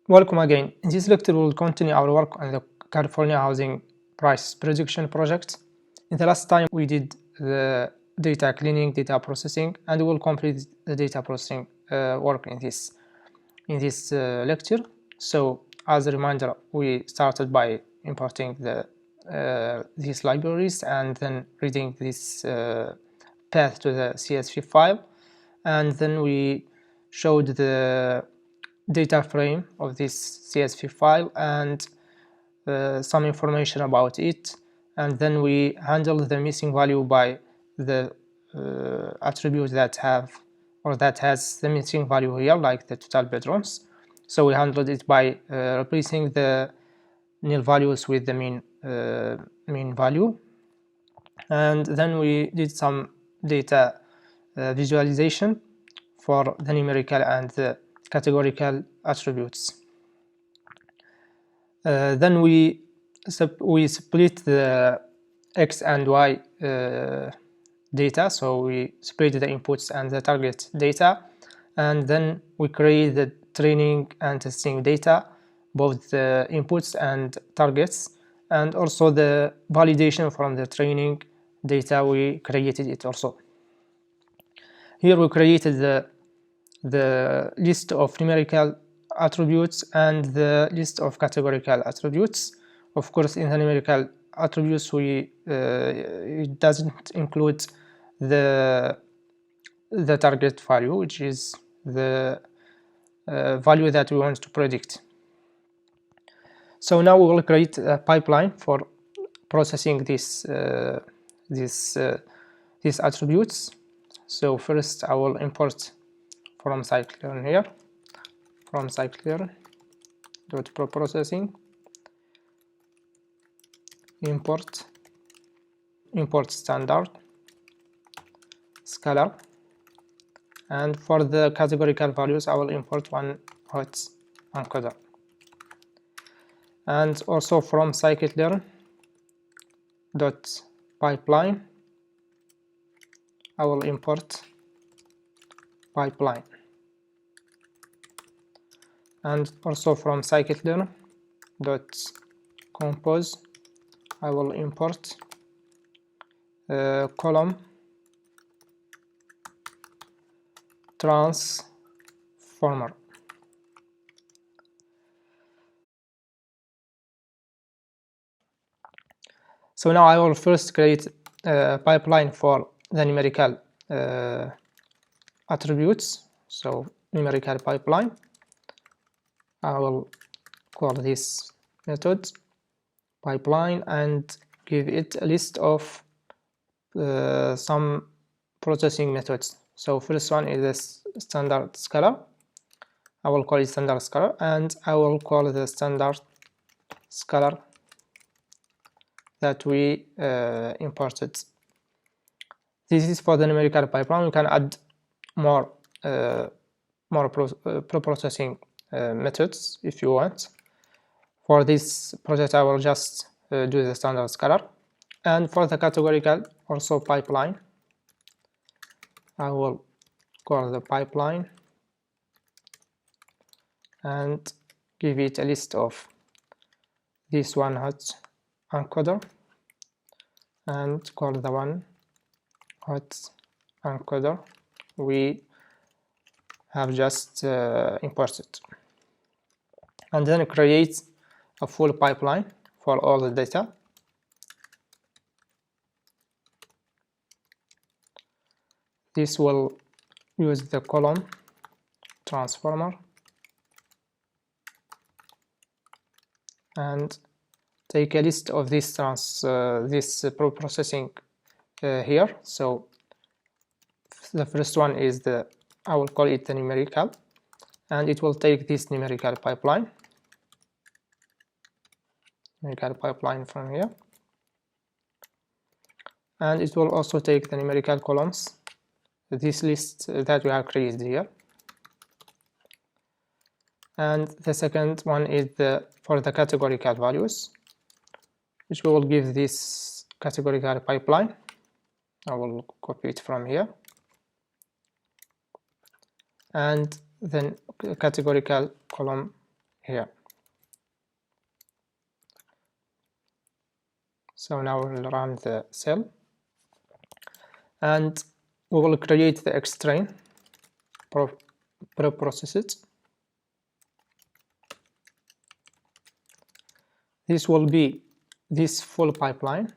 Welcome again. In this lecture, we will continue our work on the California housing price prediction project. In the last time, we did the data cleaning, data processing, and we will complete the data processing work in this lecture. So, as a reminder, we started by importing these libraries and then reading this path to the CSV file, and then we showed the data frame of this CSV file and some information about it, and then we handled the missing value by the attribute that has the missing value here, like the total bedrooms. So we handled it by replacing the nil values with the mean value, and then we did some data visualization for the numerical and the categorical attributes. Then we split the X and Y data, so we split the inputs and the target data, and then we create the training and testing data, both the inputs and targets, and also the validation from the training data. We created it also. Here we created the list of numerical attributes and the list of categorical attributes. Of course, in the numerical attributes, it doesn't include the target value, which is the value that we want to predict. So now we will create a pipeline for processing these attributes. So first I will import from scikit-learn here, from scikit-learn.preprocessing, import standard scalar, and for the categorical values I will import one hot encoder, and also from scikit-learn.pipeline I will import pipeline, and also from scikit-learn.compose I will import column transformer. So now I will first create a pipeline for the numerical attributes. So numerical pipeline, I will call this method pipeline and give it a list of some processing methods. So first one is the standard scalar. I will call it standard scalar, and I will call the standard scalar that we imported. This is for the numerical pipeline. We can add more preprocessing methods if you want. For this project I will just do the standard scalar, and for the categorical also pipeline I will call the pipeline and give it a list of this one hot encoder and call the one hot encoder we have just imported, and then create a full pipeline for all the data. This will use the column transformer and take a list of this preprocessing here. So the first one is I will call it the numerical, and it will take this numerical pipeline from here, and it will also take the numerical columns, this list that we have created here. And the second one is for the categorical values, which we will give this categorical pipeline. I will copy it from here, and then categorical column here. So now we'll run the cell and we will create the X train, preprocess it. This will be this full pipeline.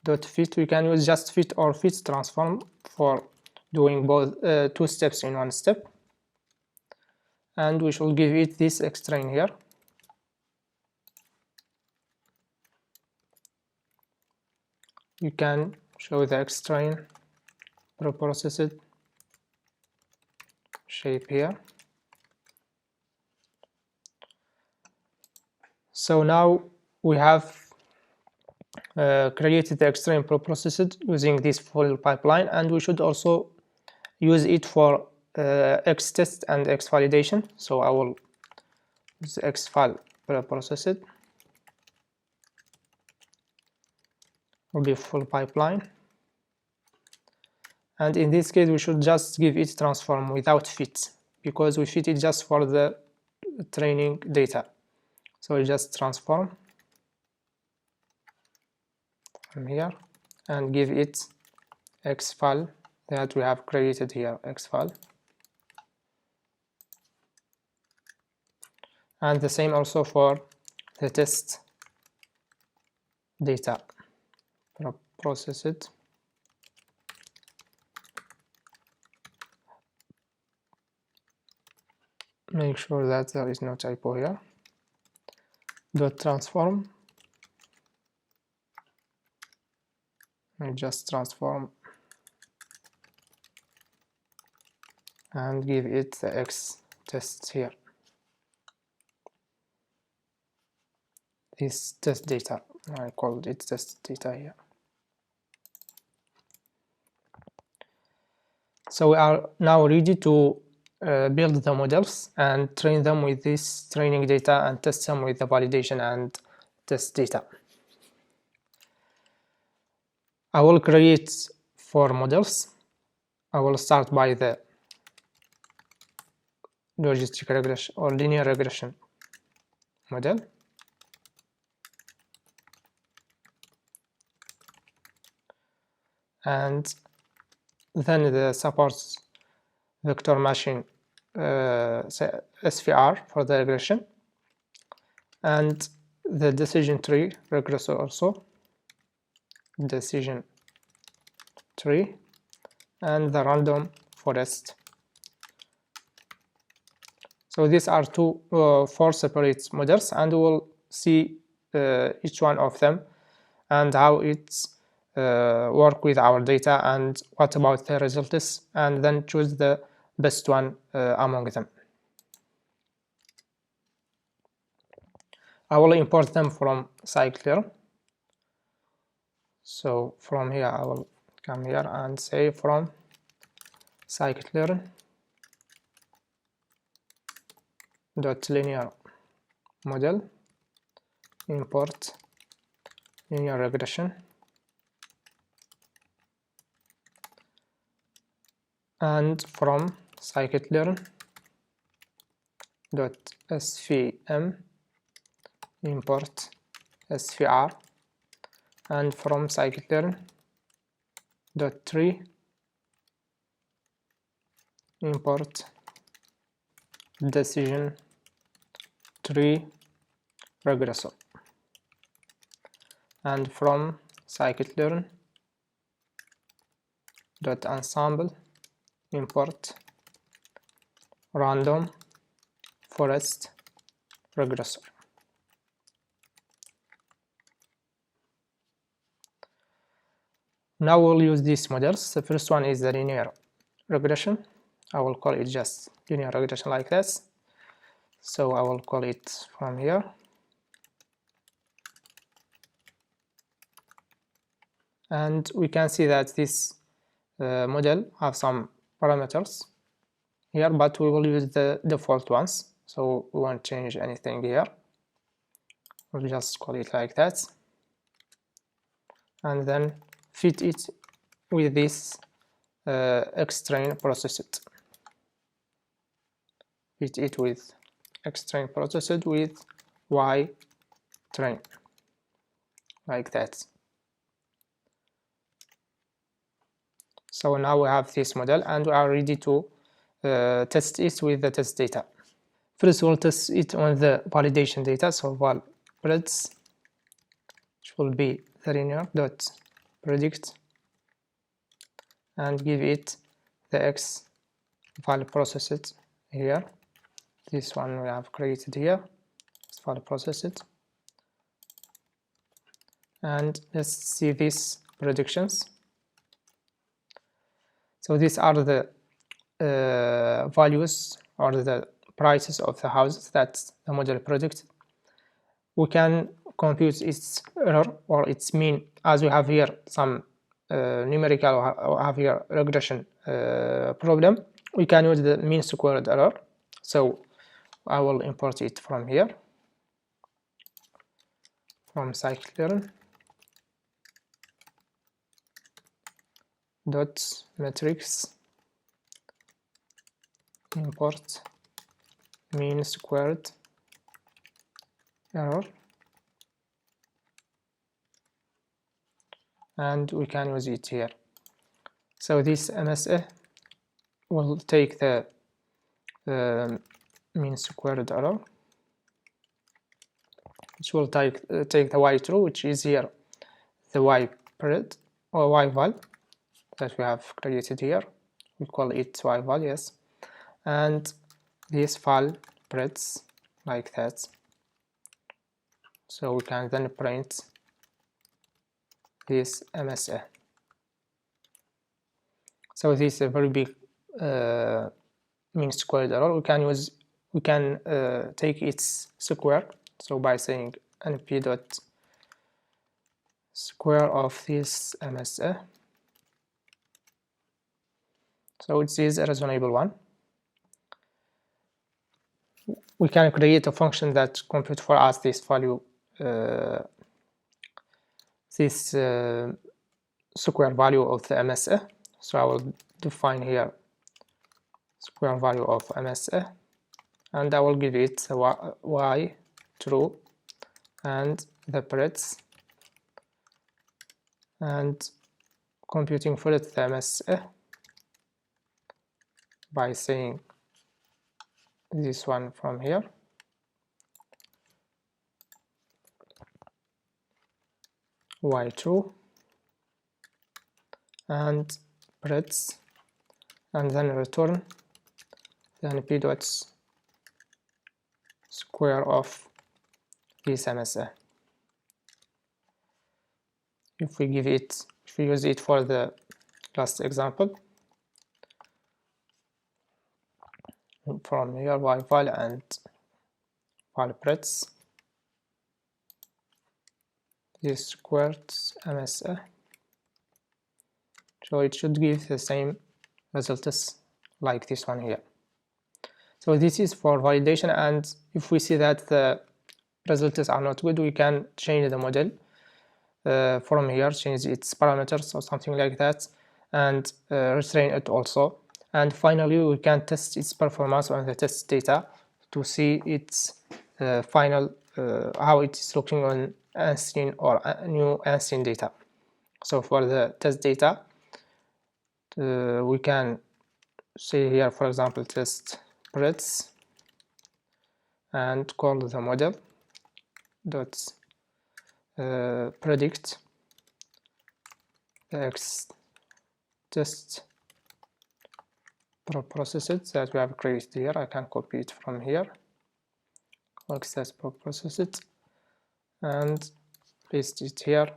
Dot fit. We can use just fit or fit transform for doing both two steps in one step. And we shall give it this X train here. You can show the X train preprocessed shape here. So now we have created the X train preprocessed using this full pipeline, and we should also use it for X test and X validation. So I will use X file preprocessed. Will be full pipeline, and in this case we should just give it transform without fit, because we fit it just for the training data. So we just transform from here and give it X file that we have created here, X file, and the same also for the test data. Process it. Make sure that there is no typo here. Dot transform. And just transform and give it the X test here. This test data, I called it test data here. So we are now ready to build the models and train them with this training data and test them with the validation and test data. I will create 4 models. I will start by the logistic regression or linear regression model. And then the supports vector machine SVR for the regression, and the decision tree regressor also, decision tree, and the random forest. So these are 4 separate models, and we will see each one of them and how it's work with our data and what about the results, and then choose the best one among them. I will import them from scikit-learn. So from here I will come here and say from scikit-learn dot linear model import linear regression, and from scikit-learn dot svm import svr, and from scikit-learn dot tree import decision tree regressor, and from scikit-learn dot ensemble import random forest regressor. Now we'll use these models. The first one is the linear regression. I will call it just linear regression like this. So I will call it from here. And we can see that this model have some parameters here, but we will use the default ones, so we won't change anything here. We'll just call it like that, and then fit it with this X train process it. Fit it with X train processed with Y train, like that. So now we have this model and we are ready to test it with the test data. First we'll test it on the validation data, so val preds, which will be the linear dot predict, and give it the X val processed here. This one we have created here, val processed, and let's see these predictions. So these are the values or the prices of the houses that the model predicted. We can compute its error or its mean, as we have here some numerical or have here regression problem. We can use the mean squared error. So I will import it from here, from scikit-learn dot matrix import mean squared error, and we can use it here. So this MSA will take the mean squared error, which will take the y true, which is here the y pred or y val that we have created here. We call it y val, yes, and this val preds like that. So we can then print this MSA. So this is a very big mean squared error. We can take its square. So by saying np dot square of this MSA. So it is a reasonable one. We can create a function that computes for us this value, this square value of the MSA. So I will define here square value of MSA, and I will give it y true and the preds, and computing for it the MSA by saying this one from here, y true and preds, and then return the np dots square of this MSA. If we use it for the last example, from here y val and val preds, this squared MSA, so it should give the same results like this one here. So this is for validation, and if we see that the results are not good, we can change the model from here, change its parameters or something like that, and retrain it also. And finally we can test its performance on the test data to see its final how it is looking on unseen or new unseen data. So for the test data, we can say here, for example, test preds, and call the model dot predict the X test preprocessed that we have created here. I can copy it from here, X test preprocessed, and paste it here,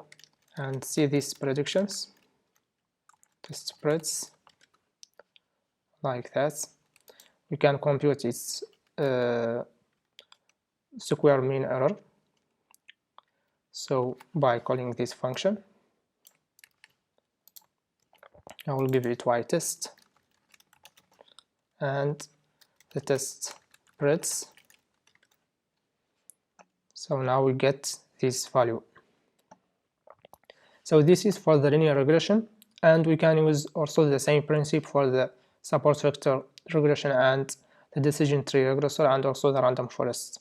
and see these predictions, test spreads like that. We can compute its square mean error, so by calling this function I will give it y test and the test spreads. So now we get this value. So this is for the linear regression. And we can use also the same principle for the support vector regression and the decision tree regressor and also the random forest.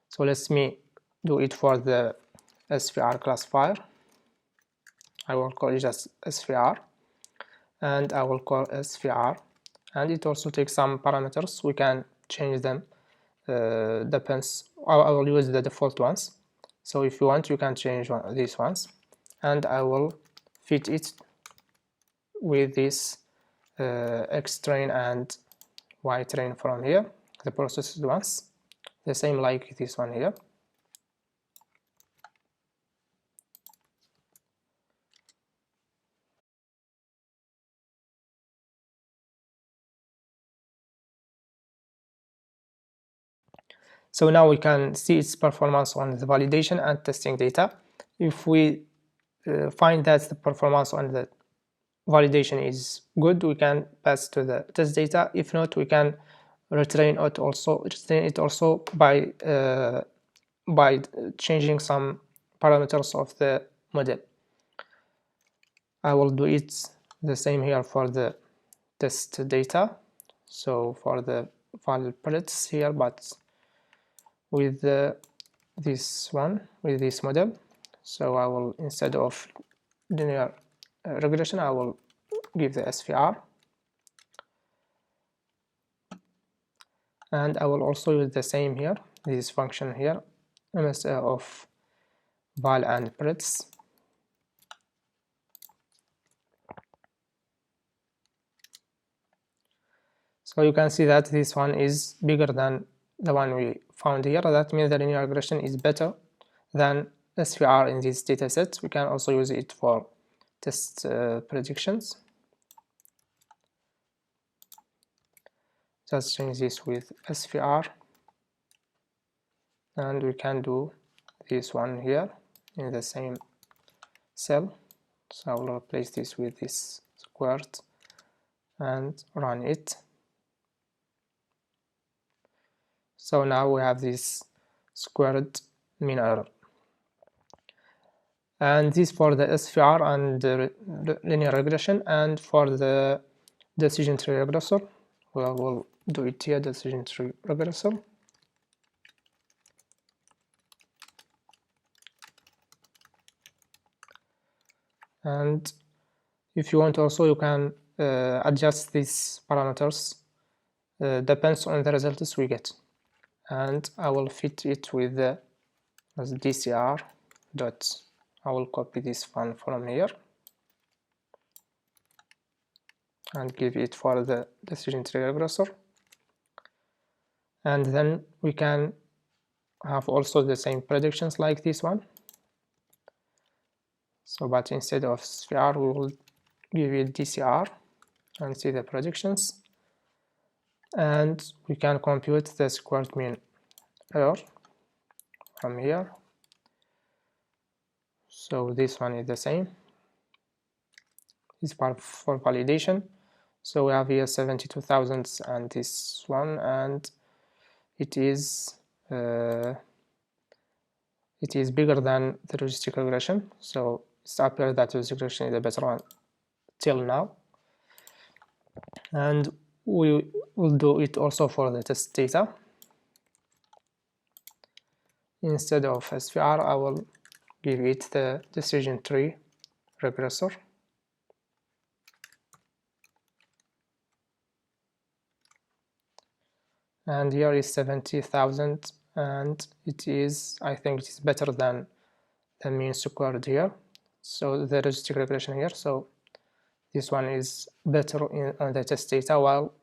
So let me do it for the SVR classifier. I will call it just SVR, and I will call SVR, and it also takes some parameters. We can change them, depends. I will use the default ones, so if you want you can change these ones, and I will fit it with this X train and Y train from here, the processed ones, the same like this one here. So now we can see its performance on the validation and testing data. If we find that the performance on the validation is good, we can pass to the test data. If not, we can retrain it also by changing some parameters of the model. I will do it the same here for the test data. So for the val palettes here, but with this model. So I will, instead of linear regression, I will give the SVR, and I will also use the same here, this function here, MSA of val and palettes. So you can see that this one is bigger than the one we found here. That means the linear regression is better than SVR in this dataset. We can also use it for test predictions. Just change this with SVR, and we can do this one here in the same cell. So I will replace this with this squared and run it. So now we have this squared mean error. And this for the SVR and the linear regression. And for the decision tree regressor, we'll do it here, decision tree regressor. And if you want also, you can adjust these parameters, depends on the results we get. And I will fit it with the as DCR dot. I will copy this one from here and give it for the decision tree regressor. And then we can have also the same predictions like this one. So, but instead of SVR, we will give it DCR and see the predictions. And we can compute the squared mean error from here. So this one is the same. This part for validation. So we have here 72,000 and this one, and it is bigger than the logistic regression. So it's appears that logistic regression is the better one till now. And we will do it also for the test data. Instead of SVR, I will give it the decision tree regressor. And here is 70,000, and it is, I think it is better than the mean squared here. So the logistic regression here. So this one is better on the test data, while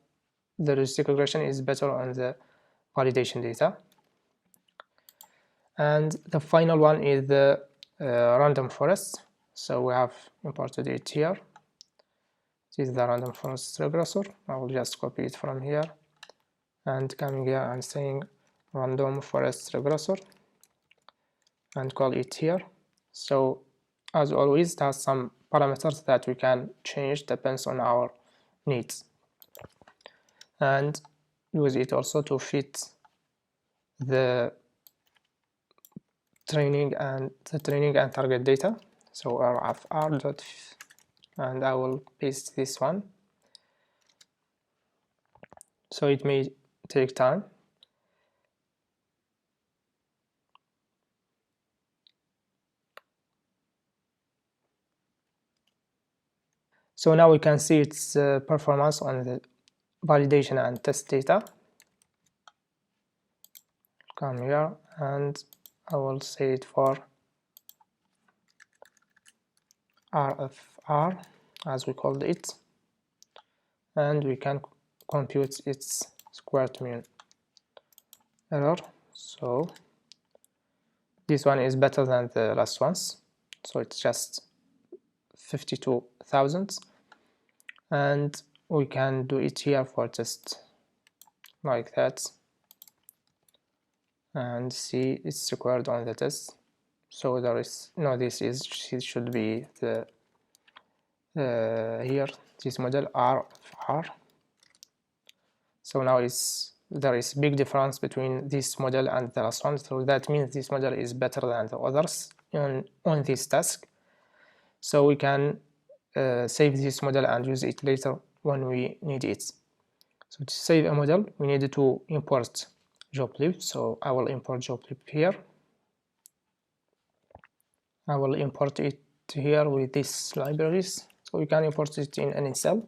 the logistic regression is better on the validation data. And the final one is the random forest. So we have imported it here. This is the random forest regressor. I will just copy it from here and coming here and saying random forest regressor and call it here. So as always, it has some parameters that we can change, depends on our needs, and use it also to fit the training and target data. So rfr and I will paste this one, so it may take time. So now we can see its performance on the validation and test data. Come here and I will say it for RFR as we called it, and we can compute its squared mean error. So this one is better than the last ones, so it's just 52,000, and we can do it here for just like that and see it's squared on the test. So there is no, this should be the here this model RFR. So now there is big difference between this model and the last one, so that means this model is better than the others on this task. So we can save this model and use it later when we need it. So to save a model, we need to import joblib. So I will import joblib here. I will import it here with these libraries. So we can import it in any cell.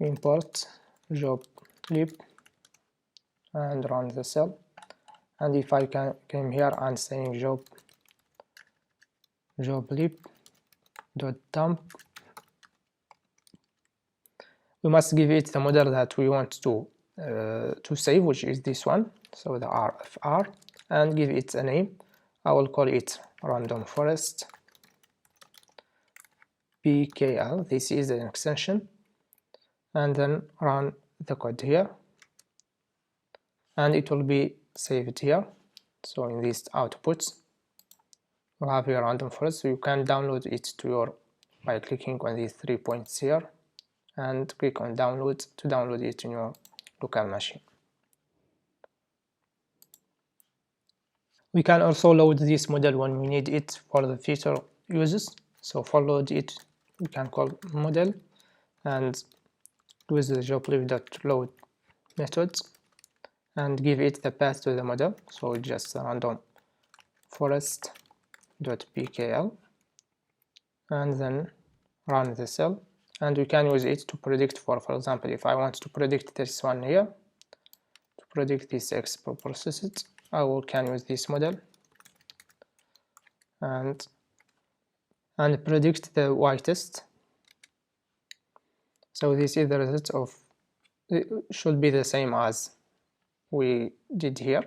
Import joblib and run the cell. And if I came here and saying joblib.dump, we must give it the model that we want to save, which is this one, so the RFR, and give it a name. I will call it Random Forest PKL. This is an extension, and then run the code here, and it will be saved here. So in this output, we have here Random Forest. So you can download it to your by clicking on these 3 points here, and click on download to download it in your local machine. We can also load this model when we need it for the future uses. So for load it, we can call model and use the joblib.load method and give it the path to the model. So just random forest.pkl, and then run the cell, and we can use it to predict for example, if I want to predict this one here, to predict this X preprocessed, I can use this model and predict the Y test. So this is the result of, it should be the same as we did here.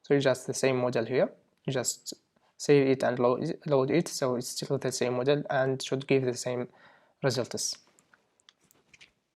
So it's just the same model here, you just save it and load it, so it's still the same model and should give the same results.